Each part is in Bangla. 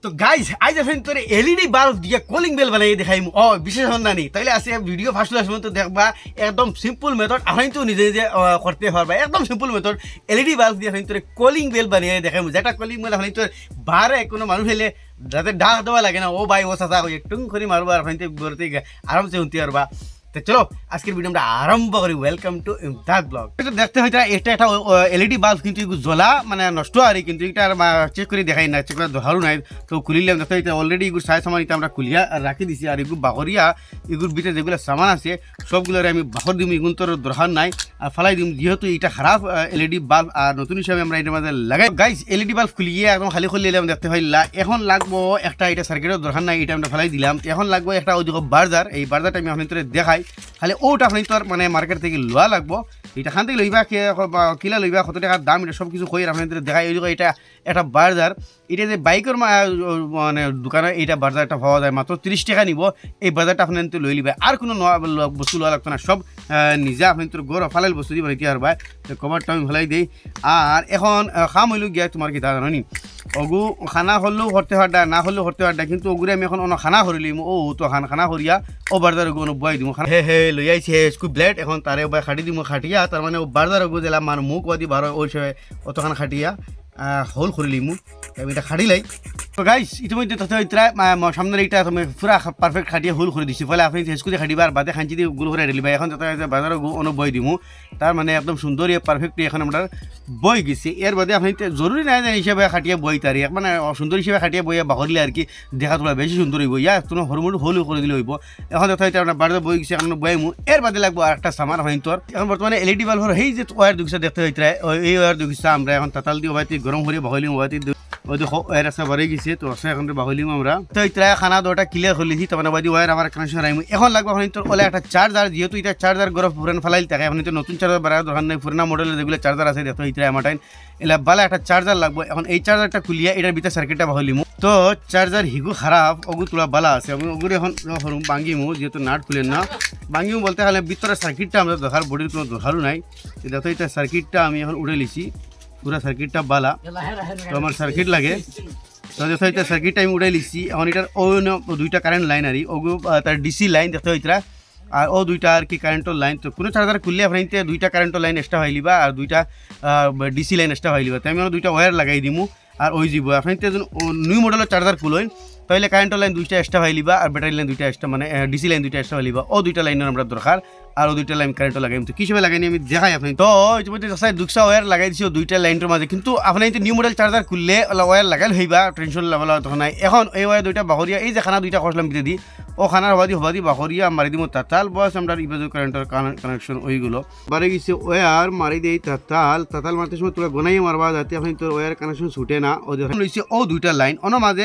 তো গাইজ আজ আসেন তোর এলইডি বাল্ব দিয়ে কলিং বেল বানাই দেখাই বিশেষ সন্ধানী তাইলে আছে ভিডিও ফার্স্ট লাস্ট পর্যন্ত দেখবা একদম সিম্পল মেথড আপনি তো নিজে নিজে করতে পারবা একদম সিম্পল মেথড এলইডি বাল্ব দিয়ে আপনি তোর কলিং বেল বানিয়ে দেখাই যেটা কলিং বেল আপনি তোর বারে কোনো মানুষ হলে যাতে ডাক দেওয়া লাগে না ও ভাই ও চাচা হয়ে টুং করে মারবা আর আপনি বলতে আরামসে শুনতে পারবা। তো চলো আজকের ভিডিও আমরা আরম্ভ করি। Welcome to Imdad blog. এটা দেখতে হয়তো এটা একটা এলইডি বাল্ব কিন্তু জ্বলা মানে নষ্ট আর কিন্তু এটা চেক করে দেখাই না, চেক করে ধরো নাই। তো খুলিলাম দেখতে এটা অলরেডি এগুলো সাইজ সামান এটা আমরা খুলিয়া রাখি দিছি আর এগুলো বাহরিয়া এগুলোর ভিতরে যেগুলো সামান আছে সবগুলো আমি বাহর দিম, এগুলো তোর দরকার নাই আর ফালাই দিম যেহেতু এটা খারাপ এলইডি বাল্ব আর নতুন হিসাবে আমরা এটার মধ্যে লাগাই। গাইজ এলইডি বাল্ব খুলিয়ে একদম খালি খুলিয়ে দেখতে পাইলা। এখন লাগবো একটা এটা সার্কিটের দরকার নাই, এটা আমরা ফালাই দিলাম। এখন লাগবো একটা ওই দেখো বার্জার, এই বার্জারটা আমি আপনার দেখাই খালি ওটা আপনি তোর মানে মার্কেট থেকে লোয়া লাগবো। এটা খান থেকে লইবা কিলা লইবা কত টাকার দাম এটা সব কিছু কই আপনাদের দেখাই। ওই এটা একটা বার্জার, এটা যে বাইকের মানে দোকানে এইটা বার্জারটা পাওয়া যায় মাত্র 30 টাকা নিব। এই বাজারটা আপনি তো লই লিবা, আর কোনো বস্তু লোয়া লাগতো না, সব নিজে আপনি তোর গড় ফালাইল বস্তু দিব এতিয়া আর ভাই কভারটা আমি ফেলাই দিই। আর এখন খাম হইল গিয়া তোমার কি তা জানো নি অগু খানা হলেও হরতে হাড্ডা না হলেও হরতে হাড্ডা, কিন্তু ওগুলো আমি এখন খানা হরিলিম ও তো খানা হরিয়া ও বার্জার ওগু বয়াই দিব হে লই আইছি স্কুপ ব্লেড এখন তারে খাটি দিব খাটিয়া তার মানে ও বার্জার ওগু দিলাম মানে মুখ বাদি বার ওই অতখান খাটিয়া হোল করিলি মু আমি এটা খাটিলাই। তো গাইস ইতিমধ্যে তথা সামনের এইটা তুমি পুরা পারফেক্ট খাটিয়ে হোল করে দিচ্ছি, ফলে আপনি হেসকুতে খাটিবা আর বাদে খাঁচি দিয়ে গুল করে রেলিবা। এখন তথা বাজারে অনেক বই দিমু তার মানে একদম সুন্দর পারফেক্ট এখন আমরা বই গেছি। এর বাদে আপনি জরুরি নাই যে হিসাবে খাটিয়ে বই তারি মানে সুন্দর হিসাবে খাটিয়ে বইয়া বাহরিলে আর কি দেখা তোলা বেশি সুন্দর হইব, ইয়া কোনো হরমোন হোলও করে দিলে হইব। এখন তথা আমরা বাজারে বই গেছি এখন বইমু। এর বাদে লাগবো আর একটা সামান হয় তোর এখন বর্তমানে এলইডি বাল্বর এই যে ওয়ার দুগিসা দেখতে হইতে এই ওয়ার দুগিসা আমরা এখন তাতাল দিয়ে হয়তো গরম করে বাহলিম হয়তো ওই দেখো ওয়ার আছে বাড়ি গেছে। তো আছে এখন বাহলিম আমরা তো ইতরা খানা দুটা ক্লিয়ার করলেছি তো মানে বাদি ওয়ার আমার কানেকশন রাইমু। এখন লাগবে এখন তোর ওলা একটা চার্জার, যেহেতু এটা চার্জার গরম পুরান ফেলাইল থাকে এখন তো নতুন চার্জার বাড়ার দরকার নেই, পুরানা মডেলের যেগুলো চার্জার আছে দেখো ইতরা আমাটাইন এলা বালা একটা চার্জার লাগবে। এখন এই চার্জারটা খুলিয়া এটার ভিতরে সার্কিটটা বাহলিমু। তো চার্জার হিগু খারাপ ওগু তোলা বালা আছে আমি ওগুলো এখন ভাঙ্গিমু, যেহেতু নাট খুলেন না ভাঙ্গিমু বলতে হলে ভিতরে সার্কিটটা আমরা দরকার, বডির কোনো দরকারও নাই। দেখো এটা সার্কিটটা আমি এখন উড়ে লিছি, পুরা সার্কিটটা বালা তো আমার সার্কিট লাগে। তো দেখো এটা সার্কিটটা আমি উড়াই লিছি। এখন এটার ও দুইটা কারেন্ট লাইন আর ওগু তার ডিসি লাইন দেখো এটা আর ও দুইটা আর কি কারেন্টের লাইন। তো কোনো চার্জার খুললে আপনি দুইটা কারেন্টের লাইন এক্সট্রা হয়ে লিবা আর দুইটা ডিসি লাইন এক্সট্রা হয়ে লিবা। তো আমি দুইটা ওয়্যার লাগাই দিমু আর ওই যাব আপনি নিউ মডেলের চার্জার খুলেন তাহলে কারেন্টের লাইন দুইটা এক্সট্রা হয়ে লিবা আর ব্যাটারি লাইন দুইটা এক্সট্রা মানে ডিসি লাইন দুইটা এক্সট্রা হয়ে লিবা। ও দুইটা লাইনের আমরা দরকার আর ও দুইটা লাইন কারেন্টও লাগাইম। তো কিসবে লাগাইনি আমি দেখাই আপনি। তো ইতিমধ্যে দুইটা ওয়্যার লাগাই দিছি দুইটা লাইনের মাঝে, কিন্তু আপনি নিউ মডেল চার্জার খুললে ওয়্যার লাগাইল হইবা টেনশন লেভেল তখন নাই। এখন এই ওয়্যার দুইটা বাহরিয়া এই যে খানা দুইটা খসলাম ভিতরে দি ও খানার হবাদি বাহরিয়া মারি দিব তাতাল বস আমরা ইবাজু কারেন্টের কানেকশন ওইগুলো বারে গেছে ওয়্যার মারি দেই তাতাল মারতে সময় তোরা গোনাই মারবা যাতে আপনি তোর ওয়্যার কানেকশন ছুটে না। ও লইছে ও দুইটা লাইন অন্য মাঝে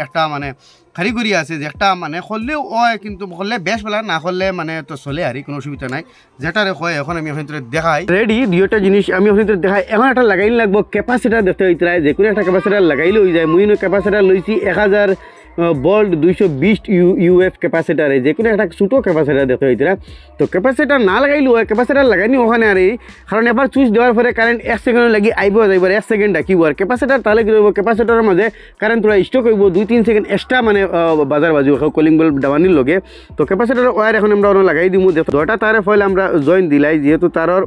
একটা মানে কারিগরি আছে যে একটা মানে করলেও হয় কিন্তু করলে বেশ বেলা না করলে মানে তো চলে আর কোনো অসুবিধা নাই যেটারে হয়। এখন আমি আপনাদের দেখাই রেডি দুইটা জিনিস আমি আপনাদের দেখাই। এখন একটা লাগাইলে লাগবো ক্যাপাসিটার দেখতে হইতে যে কোনো একটা ক্যাপাসিটার লাগাইলে হয়ে যায়। মুই ক্যাপাসিটার লইছি 1000 ভোল্ট 220 ইউএফ ক্যাপাসিটারে যে কোনো একটা ছোটো ক্যাপাসিটার দেখতে হইতে। তো ক্যাপাসিটার না লাগাইলেও হয়, ক্যাপাসিটার লাগাইনি ওখানে আর এই কারণ এবার সুইচ দেওয়ার পরে কারেন্ট 1 সেকেন্ড লাগি আইব যাইবার 1 সেকেন্ড ডাকিব আর ক্যাপাসিটার তাহলে কী হইব ক্যাপাসিটারের মাঝে কারেন্ট তোরা স্টক হইব 2-3 সেকেন্ড এক্সট্রা মানে বাজার বাজু কলিং বেল ডাবানির লগে। তো ক্যাপাসিটারের ওয়ার এখন আমরা লাগাই দিব দেখো দুটা তারে ফলে আমরা জয়েন্ট দিলাই যেহেতু তারর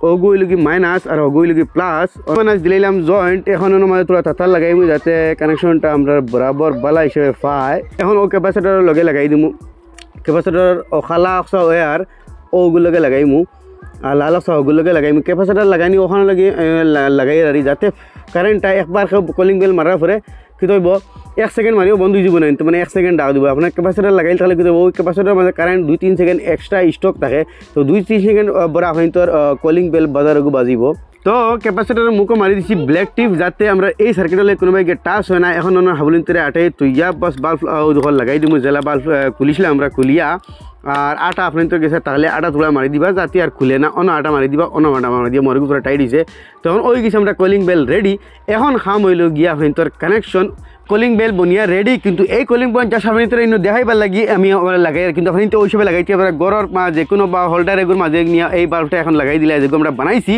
ওগুইলগি মাইনাস আর ওগুইলগি প্লাস মাইনাস দিলাম জয়েন্ট। এখন মানে তোরা তাতার লাগাইমু যাতে কানেকশনটা আমরা বরাবর বালা হিসেবে পাই। এখন ও ক্যাপাসিটারের লগে লাগাই দিমু, ক্যাপাসিটার ও খালা অক্সা ওয়ার ওগুলোকে লাগাইমু আর লাল অক্সা ওগুলোকে লাগাইমু। ক্যাপাসিটার লাগাইনি ওখানে লাগে লাগাই আর যাতে কারেন্টটা একবার কলিং বেল মারার পরে কী হইব 1 সেকেন্ড মারিও বন্ধ হয়ে যাব না, মানে 1 সেকেন্ড ডাক দিব। আপনার ক্যাপাসিটার লাগাইলে তাহলে কিন্তু ওই ক্যাপাসিটার মাঝে কারেন্ট 2-3 সেকেন্ড এক্সট্রা স্টক থাকে। তো 2-3 সেকেন্ড পরে আপনি তোর কলিং বেল বাজারগু বাজিব। তো ক্যাপাসিটারের মুখও মারি দিচ্ছি ব্ল্যাক টিপ যাতে আমরা এই সার্কিটলে কোনোবাই টাচ হয় না। এখন আমরা হাবলিন্তরে আটাই তুইয়া বাস বাল্ব দোকান লাগাই দিব জেলা বাল্ব খুলিছিলাম আমরা খুলিয়া আর আটা আপনার তো গেছে তাহলে আটা তোলা মারি দিবা যাতে আর খুলে না অন্য আটা মারি দিবা অন্য আটা মারি দিয়ে মরগু পুরো টাইট দিছে। তখন ওই গেছে আমরা কলিং বেল রেডি। এখন খাম হইল গিয়া আপনার তোর connection calling bell Baniya ready কিন্তু এই কলিং পয়েন্ট যা সামনে ইনো দেখাইবার লাগি আমি লাগাই কিন্তু আপনি তো ওই হিসেবে লাগাইতে পারে গড়র যে কোনো বা হোল্ডার এগুলোর মাঝে নিয়ে এই বাল্বটা এখন লাগাই দিলে যেগুলো আমরা বানাইছি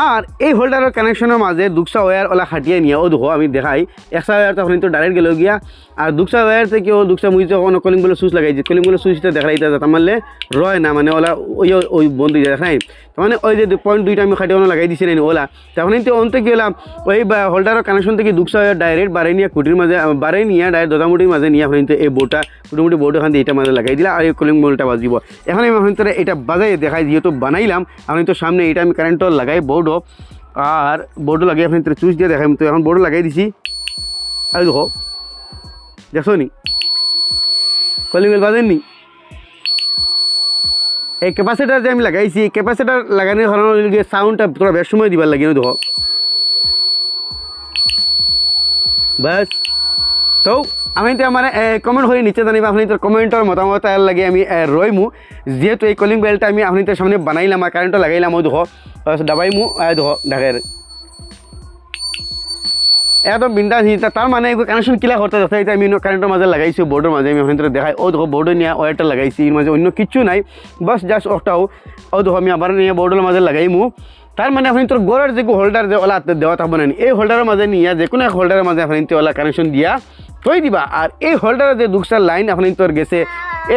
আর এই হোল্ডারের কানেকশনের মাঝে দুকসা ওয়্যার ওলা খাটিয়ে নিয়ে ও দেখো আমি দেখাই একশা ওয়্যার তখন তো ডাইরেক্ট গেল গিয়া আর দুকসা ওয়্যার থেকে ও দুকসা মুই যখন কলিং বেলের সুইচ লাগাইছি কলিং বেলের সুইচটা দেখাই তার মানে রয় না মানে ওলা ওই বন্ধু দেখাই মানে ওই যে পয়েন্ট দুইটা আমি খাটিয়ে লাগাই দিছি না ওলা তখন তো অন্তে কি হলাম ওই হোল্ডারের কানেকশন থেকে দুকসা ওয়্যার ডাইরেক্ট বাড়াই নিয়ে কুটির মাঝে বাড়াই নিয়ে ডাইরেক্ট দদামুটির মাঝে নিয়ে আপনি এই বোর্ডটা কুটিমুটি বোর্ড ওখান দিয়ে এটা মাঝে লাগাই দিলা আর এই কলিং বেলটা বাজিব এখন আমি আপনি এটা বাজাই দেখাই যেহেতু বানাইলাম আপনি তো সামনে এটা আমি কারেন্টও লাগাই বোর্ডও আর বোর্ডও লাগিয়ে আপনি চুইচ দিয়ে দেখাই তো এখন বোর্ডও লাগাই দিছি আর দেখো দেখছো নি কলিং বেল বাজেননি এই ক্যাপাসিটার যে আমি লাগাইছি এই ক্যাপাসিটার লাগানোর কারণে সাউন্ডটা তোরা বেশ সময় দিবার লাগে দেখো বাস তো আমি তো মানে কমেন্ট করে নিচে জানিবা আপনি তোর কমেন্টের মতামত লাগে আমি রইমু যেহেতু এই কলিং বেলটা আমি আপনি তোর সামনে বানাইলাম আর কারেন্টও লাগাইলাম ওই দেখো দাবাইমু দেখো ঢাকের একদম বিন্দাস তার মানে কানেকশন কিলা করতে যাচ্ছে এটা আমি কারেন্টের মাঝে লাগাইছি বোর্ডের মাঝে আমি ওখানে দেখাই ও দেখো বোর্ডে নিয়ে ওয়ারটা লাগাইছি এর মাঝে অন্য কিচ্ছু নাই বাস জাস্ট ওটাও ও দেখো আমি আবার নিয়ে বোর্ডের মাঝে লাগাইমু তার মানে আপনি তোর গড়ের যে হোল্ডার যে ওলা দেওয়া থাকবে না এই হোল্ডারের মাঝে নিয়ে যে কোনো এক হোল্ডারের মাঝে আপনি ওলা কানেকশন দিয়া তৈ দিবা আর এই হোল্ডারের যে দুকসার লাইন আপনি তোর গেছে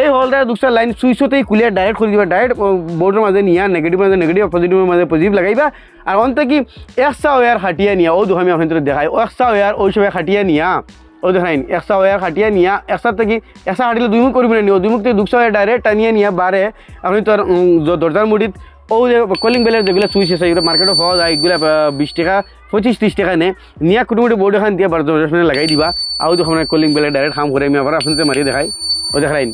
এই হোল্ডারের দুকসার লাইন সুইচতেই খুলিয়ে ডাইরেক্ট খুলে দিবা ডাইরেক্ট বোর্ডের মাঝে নিয়ে নেগেটিভ মাঝে নেগেটিভ পজিটিভের মাঝে পজিটিভ লাগাইবা আর অন্তে কি একশা ওয়ার খাটিয়ে নিয়া ও দেখো আমি আপনি তোর দেখাই ও একশা ওয়ার ওই সময় খাটিয়ে নিয়া ও দেখাইন একশা ওয়ার খাটিয়ে নিয়া একশার থেকে একশা খাটিলে দুই মুখ করবি না দুই মুখ থেকে দুকসা ওয়ার ডাইরেক্ট টানিয়ে নিয়ে বারে আপনি তোর দরজার মুড়িত ও যে কলিং বেলের যেগুলো সুইচ আছে এগুলো মার্কেটে পাওয়া যায় এগুলো 20 টাকা 25-30 টাকা নে নিয়ে কুটুমুটি বোর্ড এখান দিয়ে দরজার লাগাই দিবা আর দেখো মানে কলিং বেলে ডাইরেক্ট কাম করে আমি আবার আপনাদের মারিয়ে দেখাই ও দেখাইন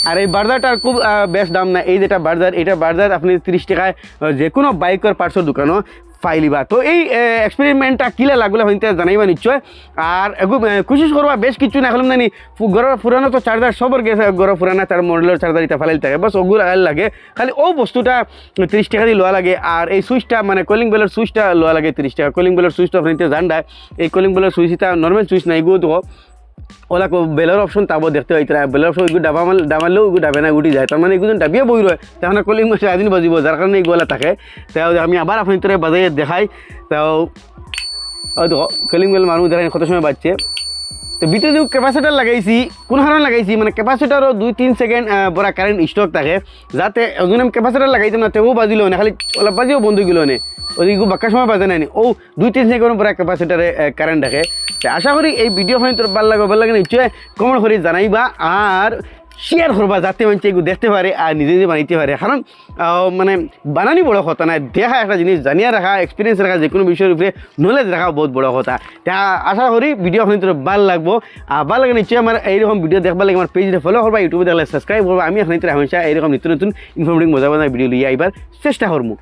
আর এই বার্জারটার খুব বেশ দাম না এই যেটা বার্জার এটা বার্জার আপনি 30 টাকায় যে কোনো বাইকের পার্টসের দোকানও পাইলিবা তো এই এক্সপেরিমেন্টটা কিলা লাগলে হইতে জানাইবা নিশ্চয় আর কোশিশ করবা বেশ কিছু না হলাম জানি ঘরের পুরানো তো চার্জার সবর গেছে ঘরের পুরানা তার মডেলের চার্জার এটা ফালাইল থাকে বাস ওগুলো আগাল লাগে খালি ও বস্তুটা 30 টাকা দিয়ে লোয়া লাগে আর এই সুইচটা মানে কলিং বেলের সুইচটা লোয়া লাগে 30 টাকা কলিং বেলের সুইচটা আপনি জানডা এই কলিং বেলের সুইচটা নর্মাল সুইচ না এগুলো তো ওলা বেলের অপশন তাবো দেখতে হয় বেলের অপশন এগুলো ডাবালেও এগুলো ডাবে না উঠি যায় তার মানে এগুলো ডাবিয়ে বই রয় তখন কলিং বেল সারাদিন বাজিব যার কারণে এগুলো থাকে তাও আমি আবার আপনি তোরে বাজাই দেখাই তাও ওই দেখো কলিং বেল মানুষ দেখা কত সময় বাজছে তো ভিতরে যে ক্যাপাসিটার লাগাইছি কোন কারণে লাগাইছি মানে ক্যাপাসিটারও 2-3 সেকেন্ড পরা কারেন্ট স্টক থাকে যাতে ওজন আমি ক্যাপাসিটার লাগাইতাম না তেও বাজিল না খালি ওলা বাজিও বন্ধ গেল না ওইদিকে বাক্কা সময় বাজে নাই ও 2-3 সেকেন্ড পরা ক্যাপাসিটারে কারেন্ট থাকে আশা করি এই ভিডিও ফাইন তোর ভালো লাগে নিশ্চয় কমেন্ট করে জানাইবা আর শেয়ার করবা যাতে মানুষ এগুলো দেখতে পারে আর নিজে নিজে বানাইতে পারে কারণ মানে বানানি বড় কথা না দেখা একটা জিনিস জানিয়ে রাখা এক্সপিরিয়েন্স রাখা যে কোনো বিষয়ের উপরে নলেজ রাখা বহুত বড় কথা তা আশা করি ভিডিও ফাইন তোর ভালো লাগবো আর ভালো লাগে নিশ্চয় আমার এইরকম ভিডিও দেখবার লাগে আমার পেজে ফলো করবা ইউটিউবে দেখলে সাবস্ক্রাইব করবা আমি এখন হামেশা এইরকম নিত্য নতুন ইনফরমেটিভ মজা ভিডিও লিয়ে আইবার চেষ্টা করবো।